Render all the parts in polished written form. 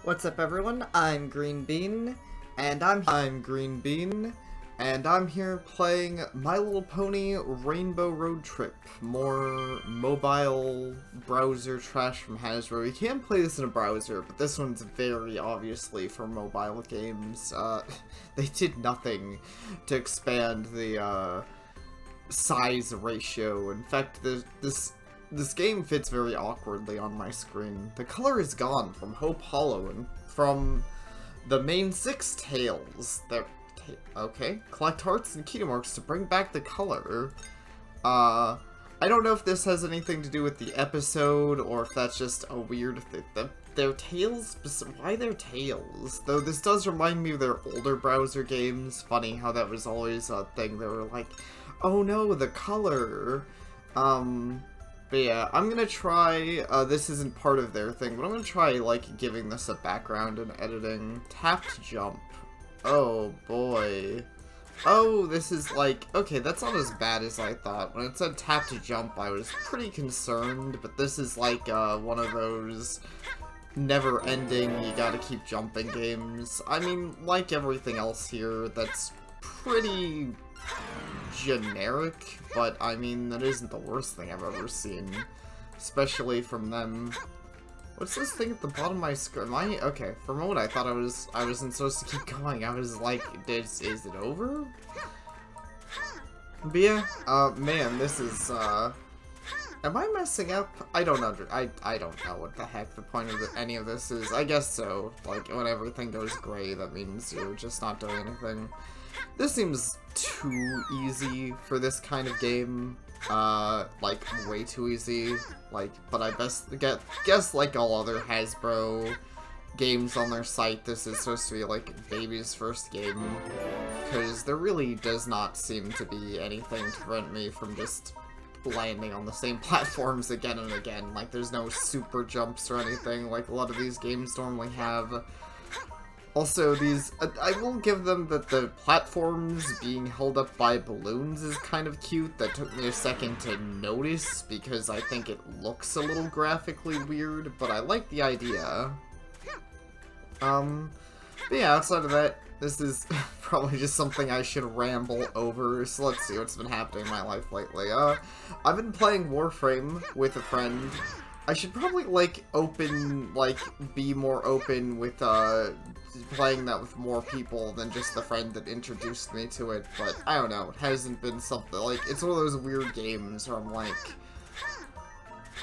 What's up, everyone? I'm Green Bean, and I'm Green Bean, and I'm here playing My Little Pony Rainbow Road Trip. More mobile browser trash from Hasbro. You can play this in a browser, but this one's very obviously for mobile games. They did nothing to expand the size ratio. In fact, this game fits very awkwardly on my screen. The color is gone from Hope Hollow and from the main 6 tails. Okay. Collect hearts and key marks to bring back the color. I don't know if this has anything to do with the episode or if that's just a weird thing. Their tails? Why their tails? Though this does remind me of their older browser games. Funny how that was always a thing. They were like, oh no, the color. But yeah, I'm gonna try, this isn't part of their thing, but I'm gonna try, like, giving this a background and editing. Tapped jump. Oh, boy. Oh, this is, like, okay, that's not as bad as I thought. When it said tap to jump, I was pretty concerned, but this is, like, one of those never-ending, you gotta keep jumping games. I mean, like everything else here, that's pretty generic, but I mean, that isn't the worst thing I've ever seen, especially from them. What's this thing at the bottom of my screen? Okay, for a moment I thought I wasn't supposed to keep going. I was like, is it over? But yeah, man, this is, am I messing up? I don't know what the heck the point of any of this is. I guess so. Like, when everything goes gray, that means you're just not doing anything. This seems too easy for this kind of game, like, way too easy, like, but I guess like all other Hasbro games on their site, this is supposed to be, like, baby's first game, because there really does not seem to be anything to prevent me from just landing on the same platforms again and again. Like, there's no super jumps or anything like a lot of these games normally have. Also, I will give them that the platforms being held up by balloons is kind of cute. That took me a second to notice, because I think it looks a little graphically weird, but I like the idea. But yeah, outside of that, this is probably just something I should ramble over, so let's see what's been happening in my life lately. I've been playing Warframe with a friend. I should probably, like, be more open with, playing that with more people than just the friend that introduced me to it, but I don't know, it hasn't been something, like, it's one of those weird games where I'm like,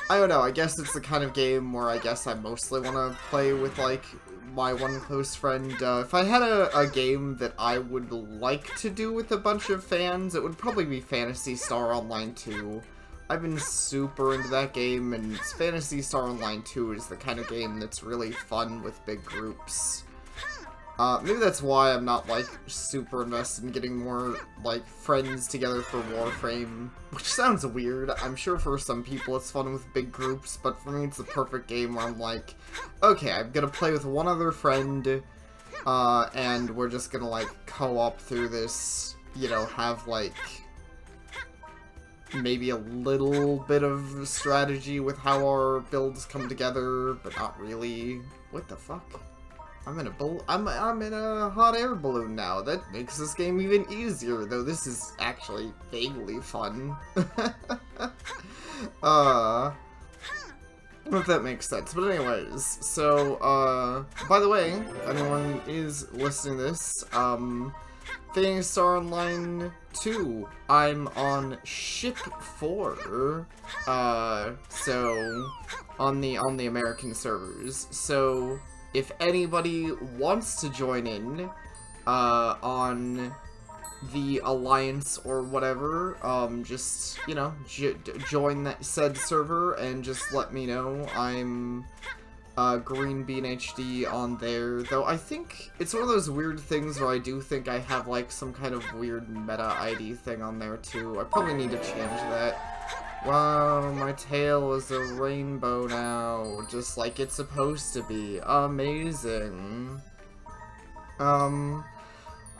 I don't know, I guess it's the kind of game where I guess I mostly want to play with, like, my one close friend. If I had a game that I would like to do with a bunch of fans, it would probably be Phantasy Star Online 2. I've been super into that game, and Phantasy Star Online 2 is the kind of game that's really fun with big groups. Maybe that's why I'm not, like, super invested in getting more, like, friends together for Warframe, which sounds weird. I'm sure for some people it's fun with big groups, but for me it's the perfect game where I'm like, okay, I'm gonna play with one other friend, and we're just gonna, like, co-op through this, you know, have, like, maybe a little bit of strategy with how our builds come together, but not really. What the fuck? I'm in a hot air balloon now. That makes this game even easier, though this is actually vaguely fun. I don't know if that makes sense, but anyways, so, by the way, if anyone is listening to this, Phantasy Star Online 2, I'm on Ship 4, so, on the American servers, so, if anybody wants to join in, on the Alliance or whatever, just, you know, join that said server and just let me know. I'm, Green Bean HD on there, though I think it's one of those weird things where I do think I have, like, some kind of weird meta ID thing on there, too. I probably need to change that. Wow, my tail is a rainbow now, just like it's supposed to be. Amazing.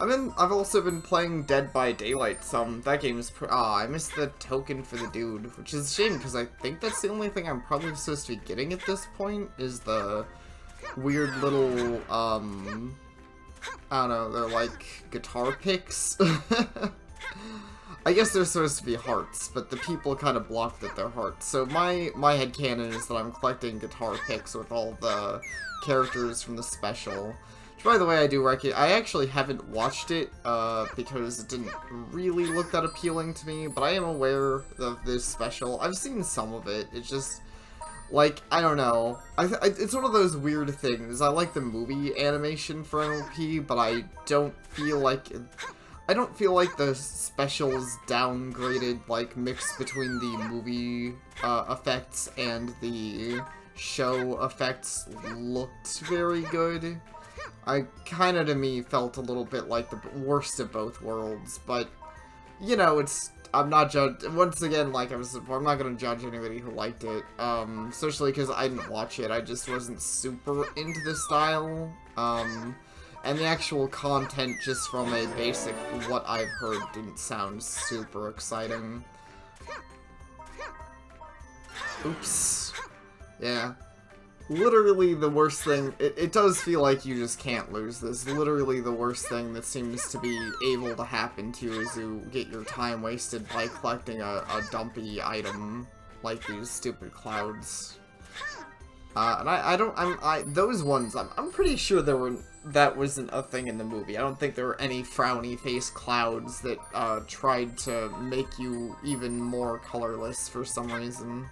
I've also been playing Dead by Daylight some. That game is I missed the token for the dude, which is a shame, because I think that's the only thing I'm probably supposed to be getting at this point, is the weird little, I don't know, they're like guitar picks. I guess they're supposed to be hearts, but the people kind of blocked that they're hearts. So my headcanon is that I'm collecting guitar picks with all the characters from the special. Which, by the way, I actually haven't watched it, because it didn't really look that appealing to me, but I am aware of this special. I've seen some of it. It's just, like, I don't know. It's one of those weird things. I like the movie animation for MLP, but I don't feel like the specials downgraded, like, mix between the movie effects and the show effects looked very good. I kinda, to me, felt a little bit like the worst of both worlds, but, you know, I'm not once again, like I was before, I'm not gonna judge anybody who liked it, especially because I didn't watch it, I just wasn't super into the style, and the actual content, just from a basic what I've heard, didn't sound super exciting. Oops. Yeah. Literally the worst thing, it does feel like you just can't lose this. Literally the worst thing that seems to be able to happen to you is you get your time wasted by collecting a dumpy item, like these stupid clouds. And those ones, I'm pretty sure that wasn't a thing in the movie. I don't think there were any frowny face clouds that, tried to make you even more colorless for some reason.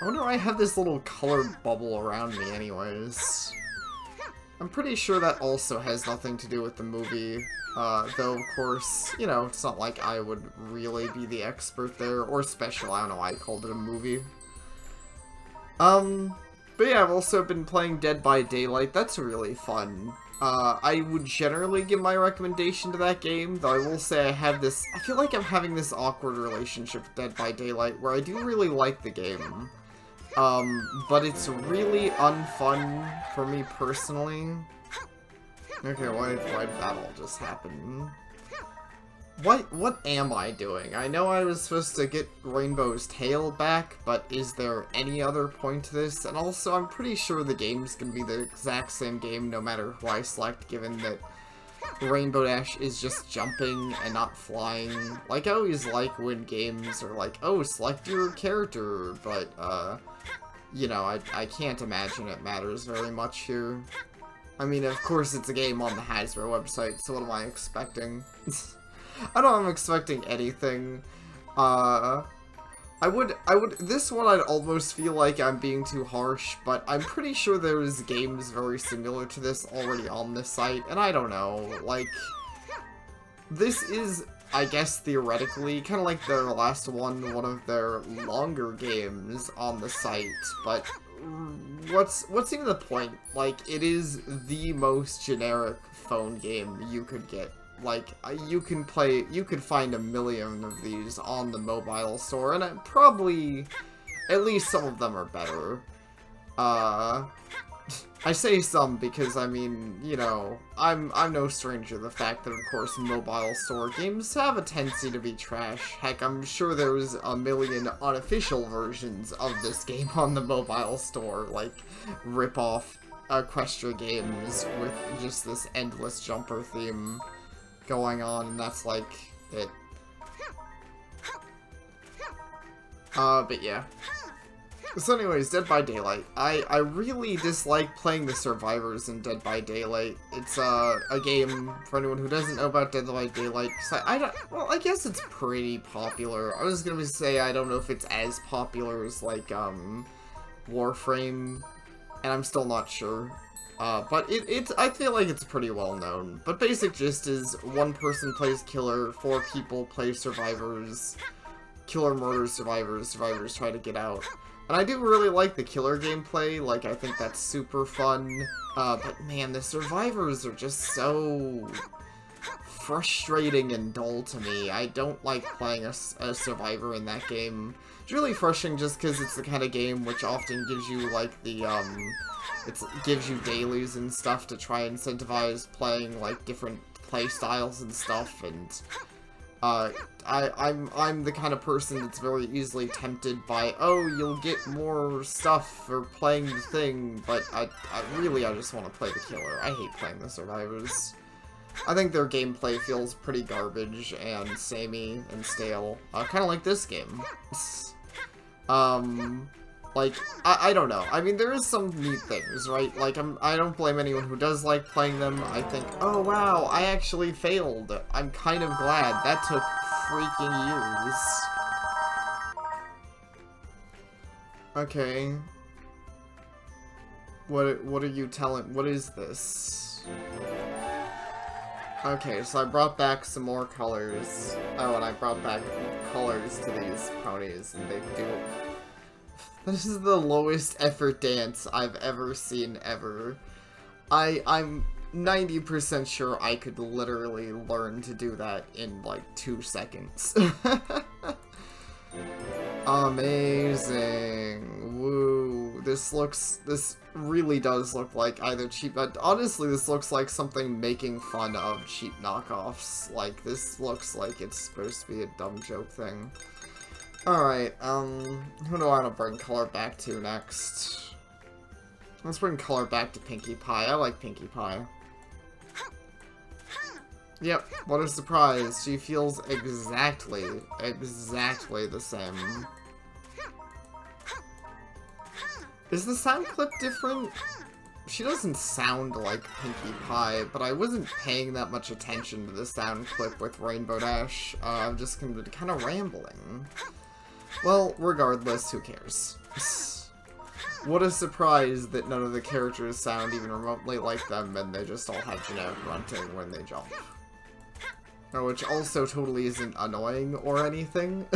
I wonder why I have this little colored bubble around me anyways. I'm pretty sure that also has nothing to do with the movie, though of course, you know, it's not like I would really be the expert there, or special, I don't know why I called it a movie. But yeah, I've also been playing Dead by Daylight. That's really fun. I would generally give my recommendation to that game, though I will say I feel like I'm having this awkward relationship with Dead by Daylight, where I do really like the game. But it's really unfun for me personally. Okay, why did that all just happen? What am I doing? I know I was supposed to get Rainbow's tail back, but is there any other point to this? And also, I'm pretty sure the game's gonna be the exact same game no matter who I select, given that Rainbow Dash is just jumping and not flying. Like, I always like when games are like, oh, select your character, but, you know, I can't imagine it matters very much here. I mean, of course it's a game on the Hasbro website, so what am I expecting? I don't know, I'm expecting anything. This one I'd almost feel like I'm being too harsh, but I'm pretty sure there's games very similar to this already on this site, and I don't know, like, this is, I guess, theoretically, kind of like their last one of their longer games on the site, but what's even the point? Like, it is the most generic phone game you could get. Like, you could find a million of these on the mobile store, and probably, at least some of them are better. I say some because, I mean, you know, I'm no stranger to the fact that, of course, mobile store games have a tendency to be trash. Heck, I'm sure there's a million unofficial versions of this game on the mobile store, like, rip-off Equestria games with just this endless jumper theme going on, and that's, like, it. But yeah. So anyways, Dead by Daylight. I really dislike playing the survivors in Dead by Daylight. It's a game, for anyone who doesn't know about Dead by Daylight, well, I guess it's pretty popular. I was gonna say I don't know if it's as popular as, like, Warframe, and I'm still not sure. But I feel like it's pretty well known. But basic gist is, one person plays killer, 4 people play survivors, killer murders survivors, survivors try to get out. And I do really like the killer gameplay, like, I think that's super fun, but man, the survivors are just so frustrating and dull to me. I don't like playing a survivor in that game. It's really frustrating just because it's the kind of game which often gives you, like, the, it gives you dailies and stuff to try and incentivize playing, like, different play styles and stuff, and I'm the kind of person that's very easily tempted by, oh, you'll get more stuff for playing the thing, but I just want to play the killer. I hate playing the survivors. I think their gameplay feels pretty garbage and samey and stale. Kind of like this game. Like, I don't know. I mean, there is some neat things, right? Like, I don't blame anyone who does like playing them. I think, oh wow, I actually failed. I'm kind of glad. That took freaking years. Okay. What are you telling? What is this? Okay, so I brought back some more colors. Oh, and I brought back colors to these ponies, and they do... This is the lowest effort dance I've ever seen, ever. I'm 90% sure I could literally learn to do that in, like, 2 seconds. Amazing. Woo. This really does look like either cheap, but honestly this looks like something making fun of cheap knockoffs. Like, this looks like it's supposed to be a dumb joke thing. Alright, who do I want to bring color back to next? Let's bring color back to Pinkie Pie. I like Pinkie Pie. Yep, what a surprise. She feels exactly the same. Is the sound clip different? She doesn't sound like Pinkie Pie, but I wasn't paying that much attention to the sound clip with Rainbow Dash. I'm just kind of rambling. Well, regardless, who cares? What a surprise that none of the characters sound even remotely like them, and they just all have generic grunting when they jump. Which also totally isn't annoying or anything.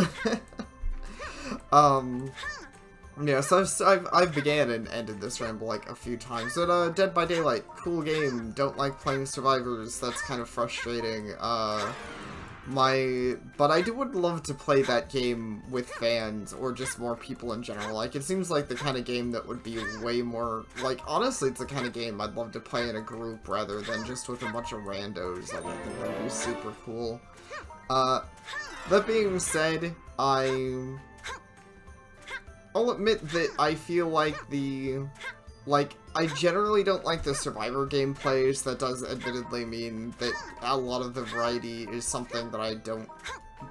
Yeah, so I've began and ended this ramble like a few times. But Dead by Daylight, cool game. Don't like playing survivors. That's kind of frustrating. But I would love to play that game with fans, or just more people in general. Like, it seems like the kind of game that would be way more, like, honestly, it's the kind of game I'd love to play in a group rather than just with a bunch of randos. Like, I think that'd be super cool. That being said, I'll admit that I feel like I generally don't like the survivor gameplays. That does admittedly mean that a lot of the variety is something that I don't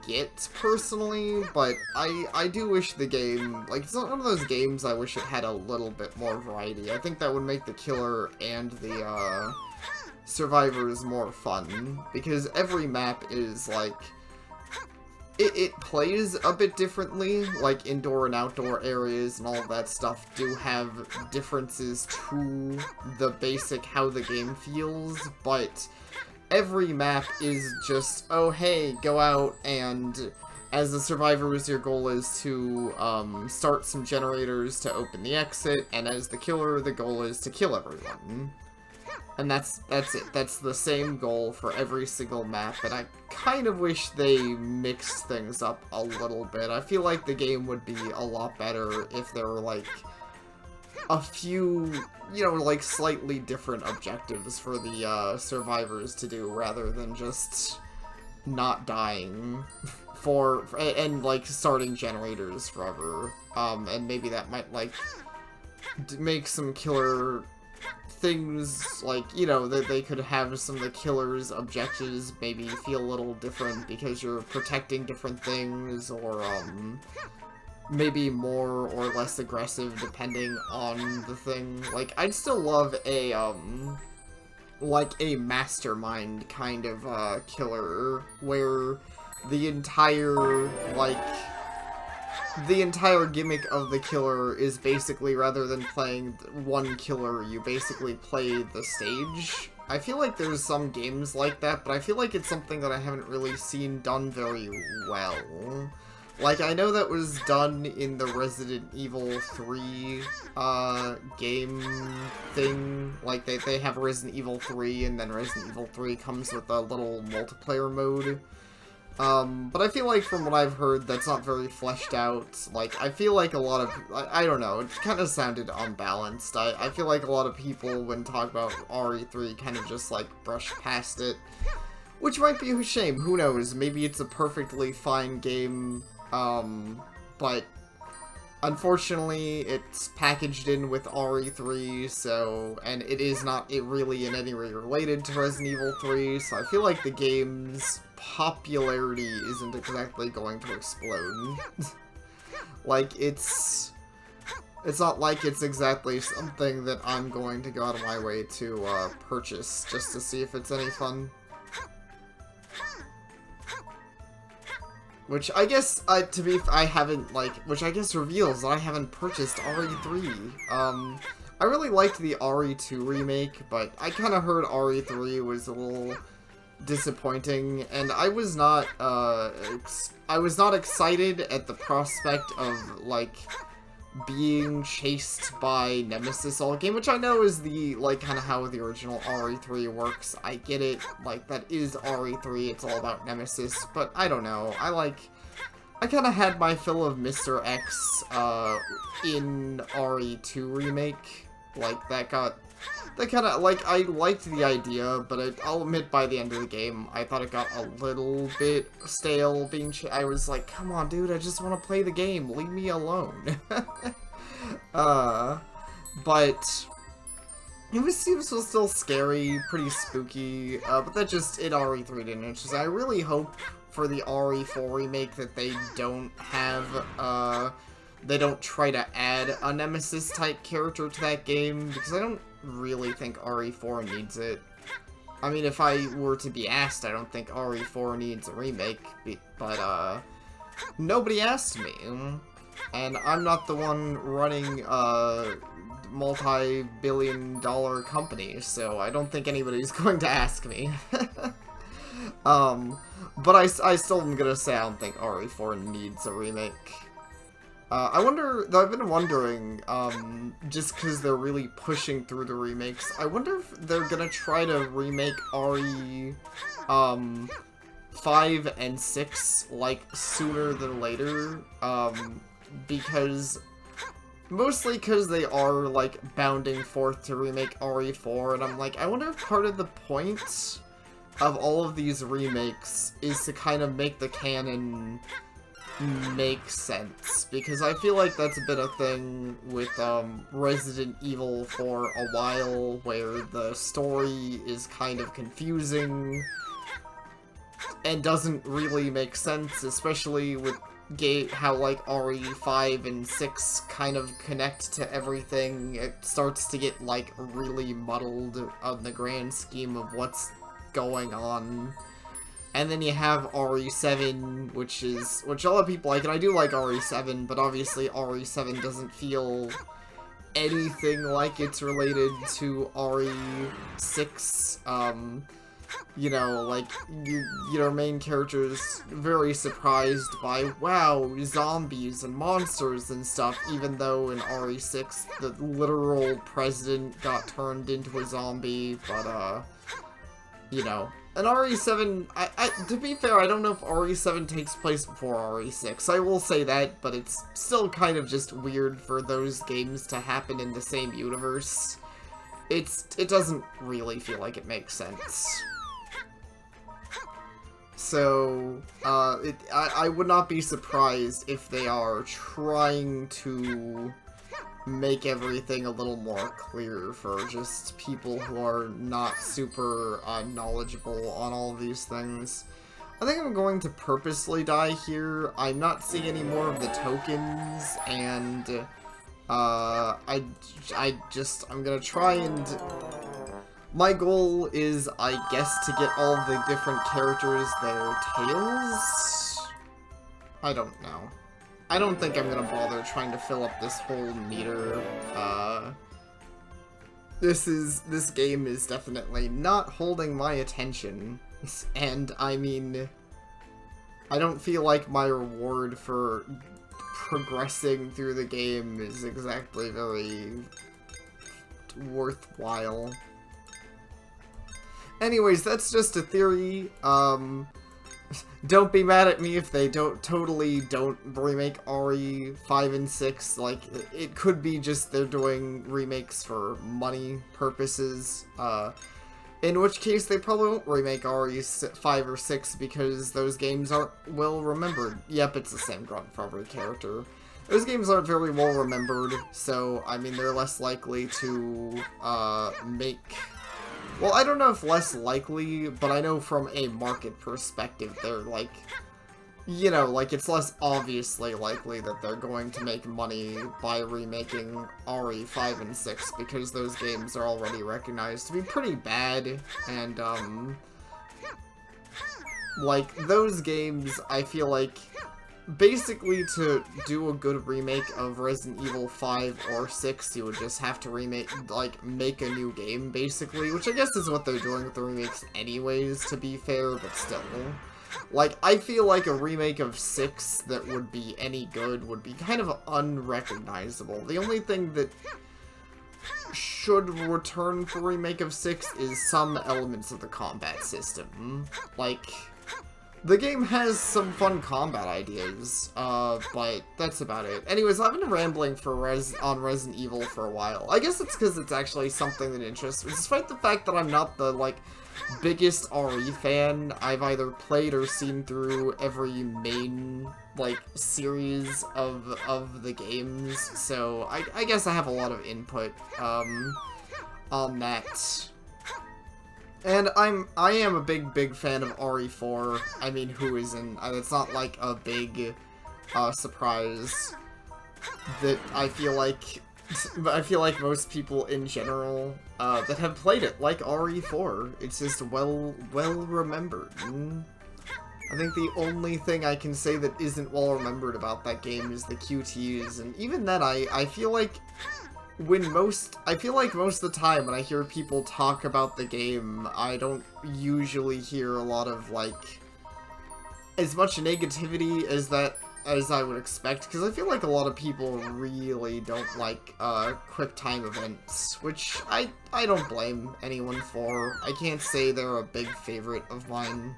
get, personally, but I do wish the game, like, it's not one of those games I wish it had a little bit more variety. I think that would make the killer and the, survivors more fun, because every map is, like, it plays a bit differently, like indoor and outdoor areas and all of that stuff do have differences to the basic how the game feels, but every map is just, oh hey, go out and as the survivors your goal is to start some generators to open the exit, and as the killer the goal is to kill everyone. And that's it. That's the same goal for every single map, and I kind of wish they mixed things up a little bit. I feel like the game would be a lot better if there were, like, a few, you know, like, slightly different objectives for the, survivors to do, rather than just not dying and, like, starting generators forever. And maybe that might, like, make some killer things, like, you know, that they could have some of the killer's objectives maybe feel a little different because you're protecting different things, or, maybe more or less aggressive depending on the thing. Like, I'd still love a, like, a mastermind kind of, killer, where the entire, like, the entire gimmick of the killer is basically, rather than playing one killer, you basically play the stage. I feel like there's some games like that, but I feel like it's something that I haven't really seen done very well. Like, I know that was done in the Resident Evil 3, game thing. Like, they have Resident Evil 3, and then Resident Evil 3 comes with a little multiplayer mode. But I feel like from what I've heard, that's not very fleshed out. Like, I feel like a lot of, I don't know, it kind of sounded unbalanced. I feel like a lot of people, when talking about RE3, kind of just, like, brush past it. Which might be a shame, who knows, maybe it's a perfectly fine game, but unfortunately it's packaged in with RE3, so, and it is not really in any way related to Resident Evil 3, so I feel like the game's popularity isn't exactly going to explode. Like, it's not like it's exactly something that I'm going to go out of my way to, purchase, just to see if it's any fun. Which I guess, I haven't, which I guess reveals that I haven't purchased RE3. I really liked the RE2 remake, but I kind of heard RE3 was a little disappointing, and I was not excited at the prospect of, being chased by Nemesis all game, which I know is kind of how the original RE3 works. I get it, that is RE3, it's all about Nemesis, but I don't know, I kind of had my fill of Mr. X, in RE2 remake, that kind of, I liked the idea, but I'll admit by the end of the game, I thought it got a little bit stale I was like, come on, dude, I just want to play the game, leave me alone. But it was still scary, pretty spooky, but that just, it RE3 didn't interest me. I really hope for the RE4 remake that they don't have, they don't try to add a Nemesis-type character to that game, because I don't really think RE4 needs it. I mean, if I were to be asked, I don't think RE4 needs a remake, but, nobody asked me, and I'm not the one running a multi-billion-dollar company, so I don't think anybody's going to ask me. But I still am gonna say I don't think RE4 needs a remake. I wonder, though I've been wondering, just because they're really pushing through the remakes, I wonder if they're gonna try to remake RE, 5 and 6, sooner than later, mostly because they are, bounding forth to remake RE4, and I'm I wonder if part of the point of all of these remakes is to kind of make the canon make sense, because I feel like that's been a thing with Resident Evil for a while, where the story is kind of confusing and doesn't really make sense, especially with how RE5 and 6 kind of connect to everything. It starts to get really muddled on the grand scheme of what's going on. And then you have RE7, which a lot of people like, and I do like RE7, but obviously RE7 doesn't feel anything like it's related to RE6. Your main character's very surprised by, wow, zombies and monsters and stuff, even though in RE6 the literal president got turned into a zombie, but, and RE7, to be fair, I don't know if RE7 takes place before RE6. I will say that, but it's still kind of just weird for those games to happen in the same universe. It doesn't really feel like it makes sense. So, I would not be surprised if they are trying to make everything a little more clear for just people who are not super knowledgeable on all of these things. I think I'm going to purposely die here. I'm not seeing any more of the tokens, and I'm gonna try and... My goal is, I guess, to get all the different characters their tails? I don't know. I don't think I'm gonna bother trying to fill up this whole meter. This game is definitely not holding my attention, and I mean, I don't feel like my reward for progressing through the game is exactly very worthwhile. Anyways, that's just a theory. Don't be mad at me if they don't remake RE5 and 6. It could be just they're doing remakes for money purposes. In which case, they probably won't remake RE5 or 6 because those games aren't well remembered. Yep, it's the same grunt for every character. Those games aren't very well remembered, so, I mean, they're less likely to, make... Well, I don't know if less likely, but I know from a market perspective, they're, like... You know, like, it's less obviously likely that they're going to make money by remaking RE5 and 6, because those games are already recognized to be pretty bad, and, like, those games, I feel like, basically to do a good remake of Resident Evil 5 or 6, you would just have to make a new game, basically, which I guess is what they're doing with the remakes anyways, to be fair, but still. Like, I feel like a remake of 6 that would be any good would be kind of unrecognizable. The only thing that should return for remake of 6 is some elements of the combat system. Like, the game has some fun combat ideas, but that's about it. Anyways, I've been rambling on Resident Evil for a while. I guess it's because it's actually something that interests me, despite the fact that I'm not the, like, biggest RE fan. I've either played or seen through every main, like, series of the games, so I guess I have a lot of input, on that. And I am a big fan of RE4. I mean, who isn't? It's not like a big, surprise that I feel like most people in general, that have played it like RE4. It's just well remembered. I think the only thing I can say that isn't well remembered about that game is the QTEs, and even then I feel like most of the time when I hear people talk about the game, I don't usually hear a lot of, like, as much negativity as I would expect, because I feel like a lot of people really don't like, quick time events, which I don't blame anyone for. I can't say they're a big favorite of mine.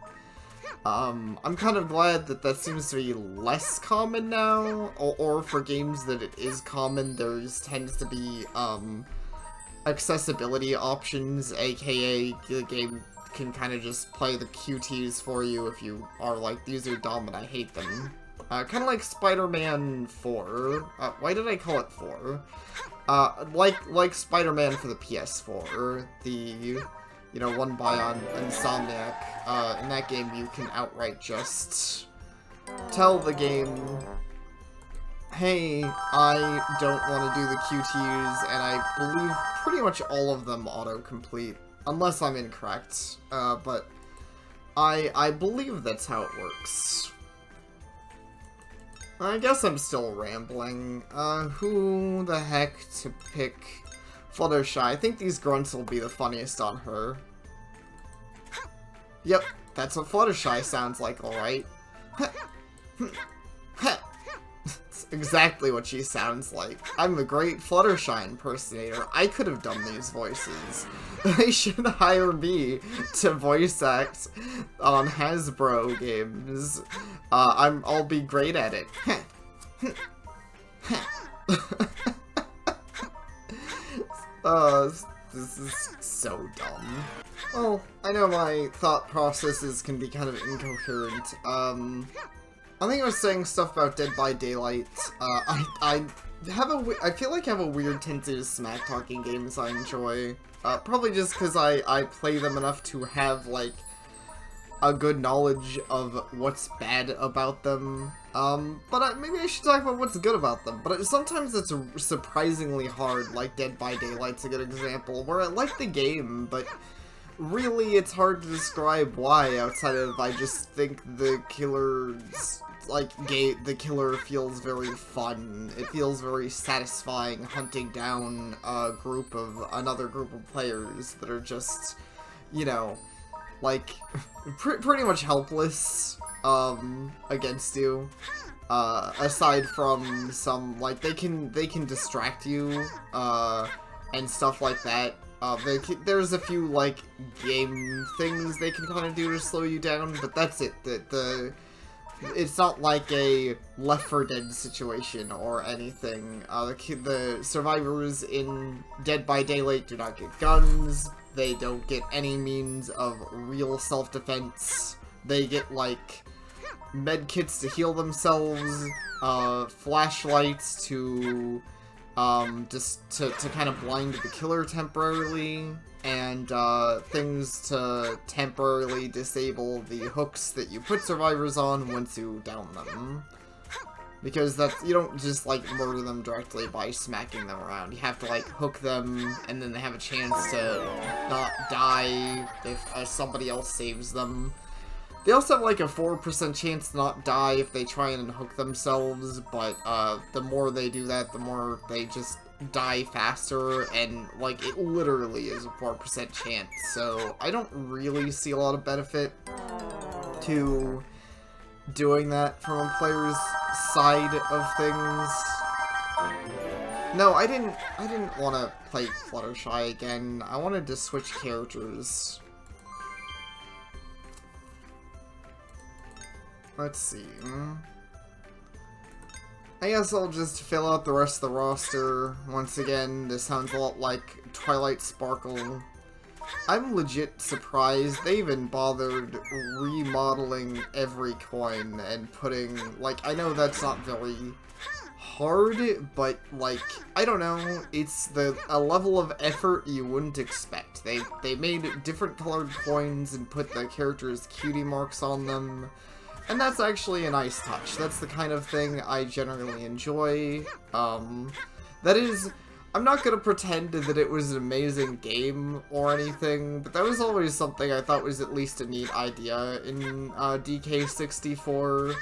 I'm kind of glad that seems to be less common now, or for games that it is common, tends to be, accessibility options, aka the game can kind of just play the QTs for you if you are like, these are dumb and I hate them. Kind of like Spider-Man 4. Why did I call it 4? Like Spider-Man for the PS4, you know, one by Insomniac. In that game, you can outright just tell the game, hey, I don't want to do the QTs, and I believe pretty much all of them autocomplete, unless I'm incorrect, but I believe that's how it works. I guess I'm still rambling. Who the heck to pick? Fluttershy. I think these grunts will be the funniest on her. Yep, that's what Fluttershy sounds like, alright. That's exactly what she sounds like. I'm a great Fluttershy impersonator. I could have done these voices. They should hire me to voice act on Hasbro games. I'll be great at it. This is so dumb. Well, I know my thought processes can be kind of incoherent. I think I was saying stuff about Dead by Daylight. I feel like I have a weird tendency to smack-talking games I enjoy. Probably just because I play them enough to have, like, a good knowledge of what's bad about them. But maybe I should talk about what's good about them. But sometimes it's surprisingly hard, like Dead by Daylight's a good example, where I like the game, but really it's hard to describe why, outside of I just think the killer's, like, the killer feels very fun. It feels very satisfying hunting down another group of players that are just, you know, like, pretty much helpless, against you. Aside from some, like, they can distract you, and stuff like that. There's a few, like, game things they can kind of do to slow you down, but that's it. it's not like a Left 4 Dead situation or anything. The survivors in Dead by Daylight do not get guns. They don't get any means of real self-defense. They get, like, medkits to heal themselves, flashlights to, just to kind of blind the killer temporarily, and, things to temporarily disable the hooks that you put survivors on once you down them. Because you don't just, like, murder them directly by smacking them around. You have to, like, hook them, and then they have a chance to not die if somebody else saves them. They also have, like, a 4% chance to not die if they try and unhook themselves, but, the more they do that, the more they just die faster, and, like, it literally is a 4% chance, so I don't really see a lot of benefit to doing that from a player's side of things. No, I didn't want to play Fluttershy again. I wanted to switch characters. Let's see. I guess I'll just fill out the rest of the roster. Once again, this sounds a lot like Twilight Sparkle. I'm legit surprised they even bothered remodeling every coin and putting, like, I know that's not very hard, but, like, I don't know, it's a level of effort you wouldn't expect. They made different colored coins and put the characters' cutie marks on them, and that's actually a nice touch. That's the kind of thing I generally enjoy. That is, I'm not gonna pretend that it was an amazing game or anything, but that was always something I thought was at least a neat idea in DK64.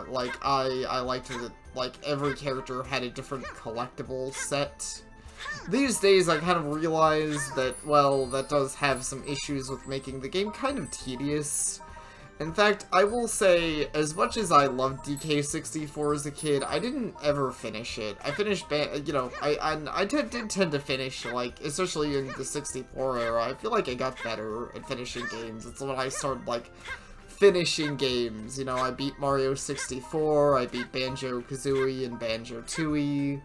Like, I liked that, like, every character had a different collectible set. These days, I kind of realize that, well, that does have some issues with making the game kind of tedious. In fact, I will say, as much as I loved DK64 as a kid, I didn't ever finish it. I finished, you know, I did tend to finish, like, especially in the 64 era, I feel like I got better at finishing games. It's when I started, like, finishing games. You know, I beat Mario 64, I beat Banjo-Kazooie and Banjo-Tooie.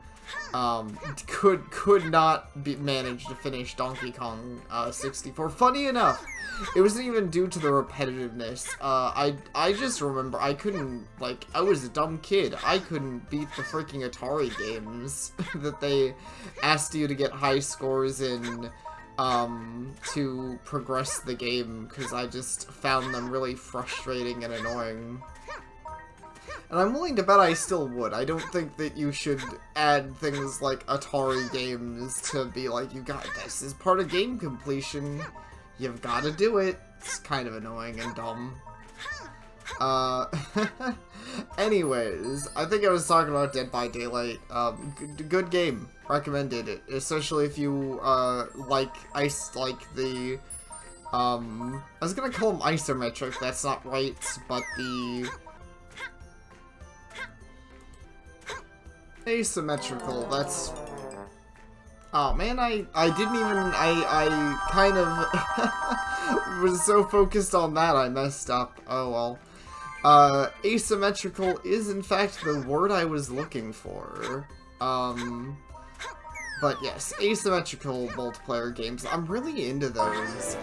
Could not manage to finish Donkey Kong 64. Funny enough, it wasn't even due to the repetitiveness. I just remember I couldn't, like, I was a dumb kid. I couldn't beat the freaking Atari games that they asked you to get high scores in to progress the game, because I just found them really frustrating and annoying. And I'm willing to bet I still would. I don't think that you should add things like Atari games to be like, you got this as part of game completion. You've got to do it. It's kind of annoying and dumb. Anyways, I think I was talking about Dead by Daylight. Good game. Recommended it. Especially if you, like the, I was gonna call them isometric, that's not right, but the asymmetrical, that's... Oh man, I didn't even, I kind of was so focused on that I messed up. Oh well. Asymmetrical is in fact the word I was looking for. But yes, asymmetrical multiplayer games, I'm really into those.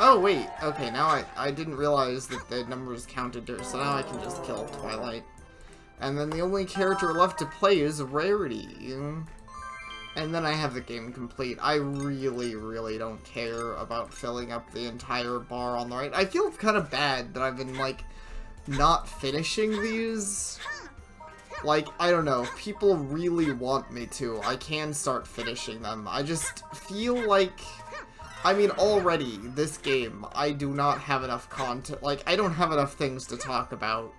Oh wait, okay, now I didn't realize that the numbers counted there, so now I can just kill Twilight. And then the only character left to play is Rarity. And then I have the game complete. I really, really don't care about filling up the entire bar on the right. I feel kind of bad that I've been, like, not finishing these. Like, I don't know, if people really want me to, I can start finishing them. I just feel like, I mean, already, this game, I do not have enough content, like, I don't have enough things to talk about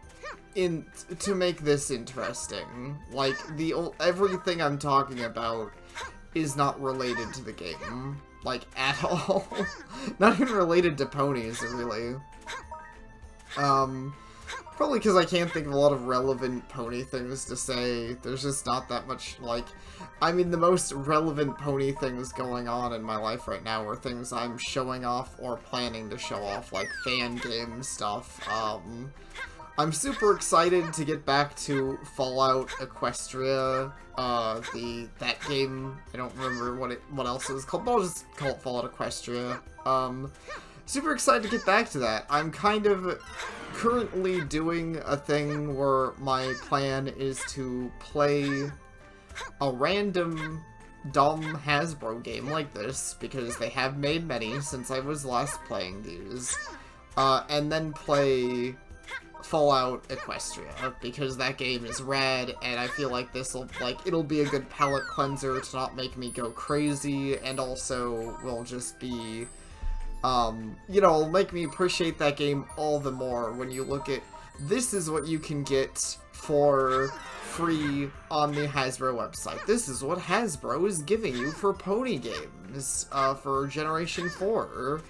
to make this interesting. Like, everything I'm talking about is not related to the game, like, at all. Not even related to ponies, really. Probably because I can't think of a lot of relevant pony things to say. There's just not that much, like... I mean, the most relevant pony things going on in my life right now are things I'm showing off or planning to show off, like fan game stuff. I'm super excited to get back to Fallout Equestria, that game. I don't remember what else it was called, but I'll just call it Fallout Equestria. Super excited to get back to that. I'm kind of currently doing a thing where my plan is to play a random dumb Hasbro game like this, because they have made many since I was last playing these, and then play Fallout Equestria, because that game is rad, and I feel like it'll be a good palate cleanser to not make me go crazy, and also will just be, you know, make me appreciate that game all the more when you look at, this is what you can get for free on the Hasbro website. This is what Hasbro is giving you for pony games, for Generation 4.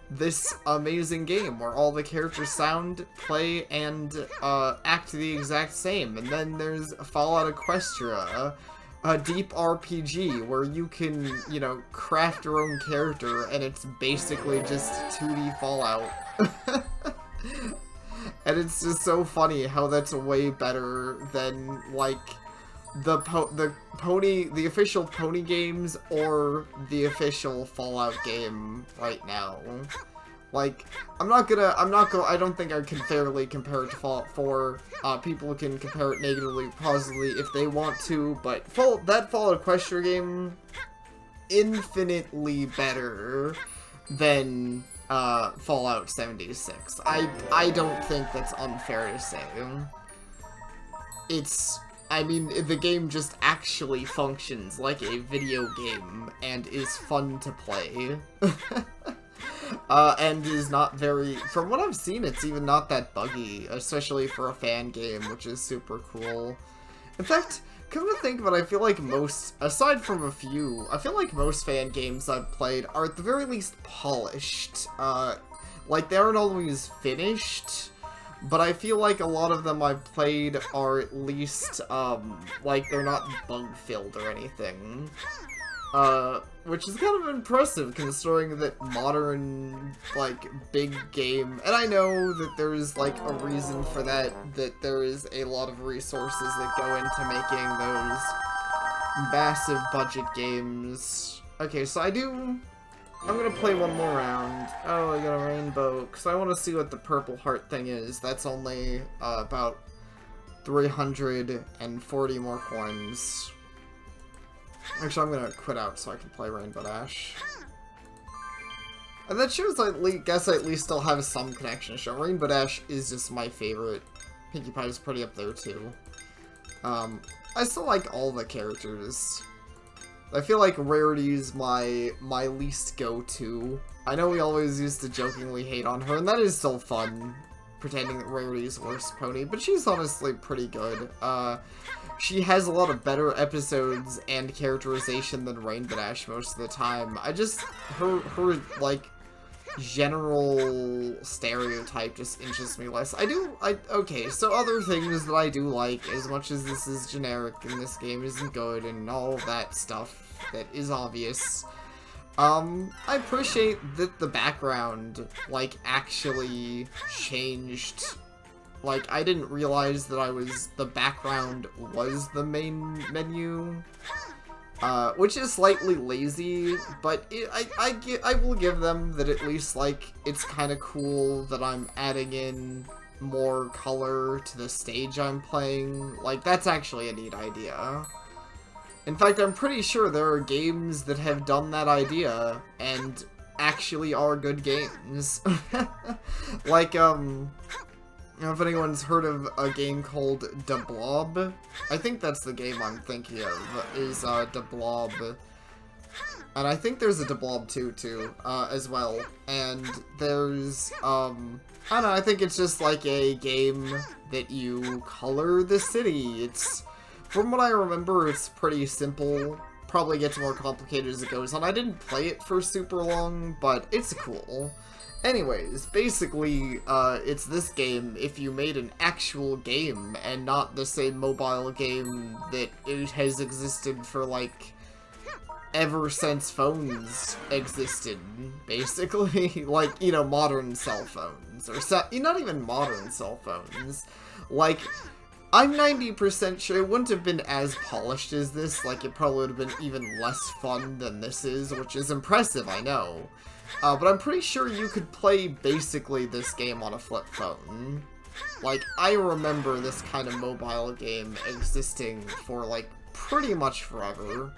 This amazing game where all the characters sound, play, and act the exact same. And then there's Fallout Equestria, a deep RPG where you can, you know, craft your own character, and it's basically just 2D Fallout. And it's just so funny how that's way better than, like, the official pony games or the official Fallout game right now. Like, I don't think I can fairly compare it to Fallout 4. People can compare it negatively, positively if they want to, but that Fallout Equestria game, infinitely better than Fallout 76. I don't think that's unfair to say. I mean, the game just actually functions like a video game and is fun to play. And is not very, from what I've seen, it's even not that buggy, especially for a fan game, which is super cool. In fact, come to think of it, I feel like aside from a few, I feel like most fan games I've played are at the very least polished. Like, they aren't always finished, but I feel like a lot of them I've played are at least, like, they're not bug-filled or anything. Which is kind of impressive, considering that modern, like, big game, and I know that there's, like, a reason for that there is a lot of resources that go into making those massive budget games. Okay, so I'm gonna play one more round. Oh, I got a rainbow, because I want to see what the purple heart thing is. That's only, about 340 more coins. Actually, I'm gonna quit out so I can play Rainbow Dash. And that shows I guess I at least still have some connection to show. Rainbow Dash is just my favorite. Pinkie Pie is pretty up there too. I still like all the characters. I feel like Rarity's my least go-to. I know we always used to jokingly hate on her, and that is still fun, pretending that Rarity's worst pony, but she's honestly pretty good. She has a lot of better episodes and characterization than Rainbow Dash most of the time. Her like, general stereotype just interests me less. Okay, so other things that I do like, as much as this is generic and this game isn't good and all that stuff that is obvious, I appreciate that the background, like, actually changed. Like, I didn't realize that the background was the main menu, which is slightly lazy, but I will give them that at least, like, it's kind of cool that I'm adding in more color to the stage I'm playing. Like, that's actually a neat idea. In fact, I'm pretty sure there are games that have done that idea, and actually are good games. Like, I don't know if anyone's heard of a game called the Blob. I think that's the game I'm thinking of, is the Blob. And I think there's a Blob 2 too, as well. And there's, I don't know, I think it's just like a game that you color the city. It's, from what I remember, it's pretty simple. Probably gets more complicated as it goes on. I didn't play it for super long, but it's cool. Anyways, basically, it's this game if you made an actual game and not the same mobile game that it has existed for, like, ever since phones existed, basically. Like, you know, modern cell phones. Or not even modern cell phones. Like, I'm 90% sure it wouldn't have been as polished as this. Like, it probably would have been even less fun than this is, which is impressive, I know. But I'm pretty sure you could play basically this game on a flip phone. Like, I remember this kind of mobile game existing for, like, pretty much forever.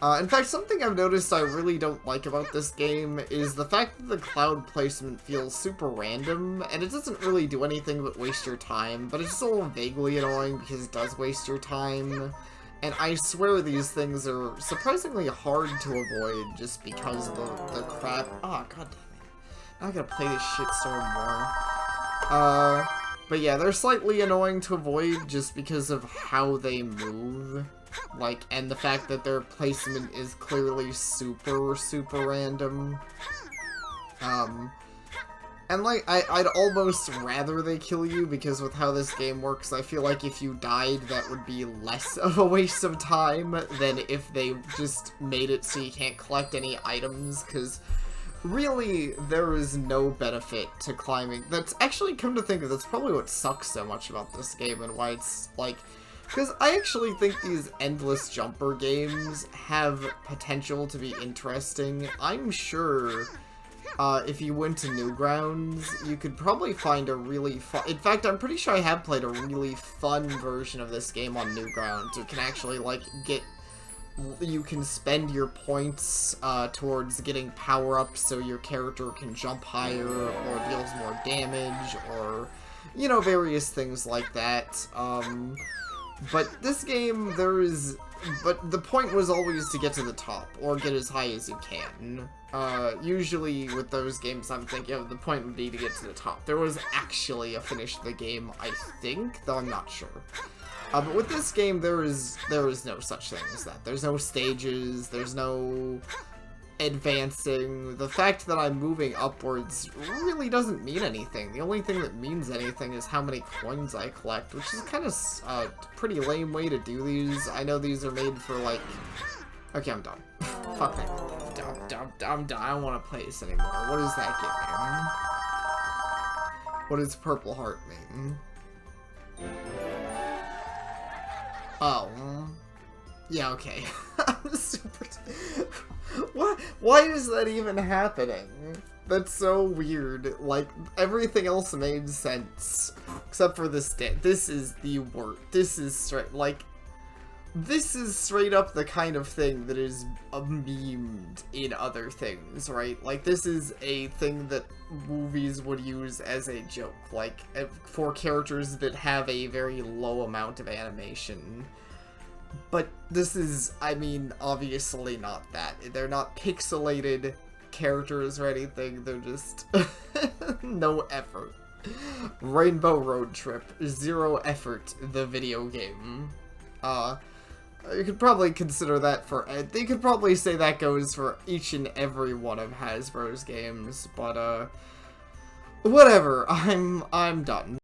In fact, something I've noticed I really don't like about this game is the fact that the cloud placement feels super random, and it doesn't really do anything but waste your time, but it's still vaguely annoying because it does waste your time. And I swear these things are surprisingly hard to avoid just because of the crap. Oh, god damn it. Now I gotta play this shitstorm more. But yeah, they're slightly annoying to avoid just because of how they move. Like, and the fact that their placement is clearly super, super random. And like, I'd almost rather they kill you, because with how this game works, I feel like if you died, that would be less of a waste of time than if they just made it so you can't collect any items, because really, there is no benefit to climbing. That's actually, come to think of it, that's probably what sucks so much about this game, and why it's, like, because I actually think these endless jumper games have potential to be interesting. I'm sure if you went to Newgrounds, you could probably find a really fun... In fact, I'm pretty sure I have played a really fun version of this game on Newgrounds. You can actually, like, get... You can spend your points towards getting power-ups so your character can jump higher, or deals more damage, or, you know, various things like that. But this game, but the point was always to get to the top, or get as high as you can. Usually with those games I'm thinking of, the point would be to get to the top. There was actually a finish to the game, I think, though I'm not sure. But with this game, there is no such thing as that. There's no stages, there's no advancing. The fact that I'm moving upwards really doesn't mean anything. The only thing that means anything is how many coins I collect, which is kind of a pretty lame way to do these. I know these are made for, like... Okay, I'm done. Fuck that. I'm done. I don't want to play this anymore. What does that get me? What does purple heart mean? Oh. Yeah, okay. I'm super... What? Why is that even happening? That's so weird. Like, everything else made sense. Except for this day. This is the worst. This is straight, like... This is straight up the kind of thing that is memed in other things, right? Like, this is a thing that movies would use as a joke. Like, for characters that have a very low amount of animation. But this is, I mean, obviously not that. They're not pixelated characters or anything, they're just no effort. Rainbow Road Trip, 0 effort, the video game. You could probably consider that for, they could probably say that goes for each and every one of Hasbro's games, but, whatever, I'm done.